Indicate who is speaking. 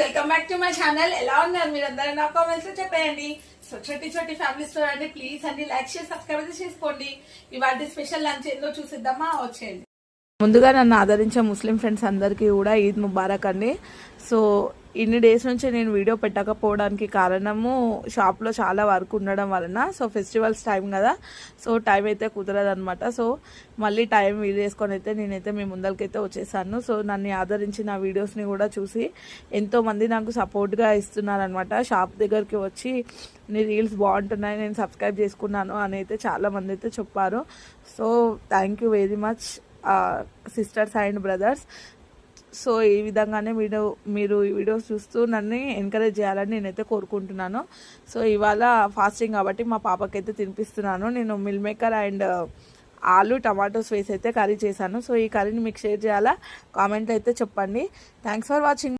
Speaker 1: Welcome back to my channel. ఎలా ఉన్నారు మీరందరూ? నా కామెంట్స్ లో చెప్పేయండి. సో చోటి ఫ్యామిలీ స్టోర్ అండి. ప్లీజ్ అండి లైక్ చేసి సబ్స్క్రైబ్ చేసుకోండి. ఇవాళ స్పెషల్ లంచ్ ఏందో చూసిద్దామా, వచ్చేయండి. ముందుగా నన్ను ఆదరించే ముస్లిం ఫ్రెండ్స్ అందరికీ కూడా ఈద్ ముబారక్ అండి. సో ఇన్ని డేస్ నుంచి నేను వీడియో పెట్టకపోవడానికి కారణము షాప్లో చాలా వర్క్ ఉండడం వలన. సో ఫెస్టివల్స్ టైం కదా, సో టైం అయితే కుదరదు అనమాట. సో మళ్ళీ టైం వీలు చేసుకొని అయితే నేనైతే మీ ముందరికైతే వచ్చేసాను. సో నన్ను ఆదరించి నా వీడియోస్ని కూడా చూసి ఎంతోమంది నాకు సపోర్ట్గా ఇస్తున్నారనమాట. షాప్ దగ్గరికి వచ్చి నీ రీల్స్ బాగుంటున్నాయి, నేను సబ్స్క్రైబ్ చేసుకున్నాను అని అయితే చాలామంది అయితే చెప్పారు. So thank you very much sisters and brothers. So ఈ విధంగానే మీరు ఈ వీడియోస్ చూస్తూ నన్ను ఎంకరేజ్ చేయాలని నేనైతే కోరుకుంటున్నాను. సో ఇవాళ ఫాస్టింగ్ కాబట్టి మా పాపకైతే తినిపిస్తున్నాను. నేను మిల్ మేకర్ అండ్ ఆలు టమాటోస్ వేసి అయితే కర్రీ చేశాను. సో ఈ కర్రీని మీకు షేర్ చేయాలా, కామెంట్ అయితే చెప్పండి. Thanks for watching.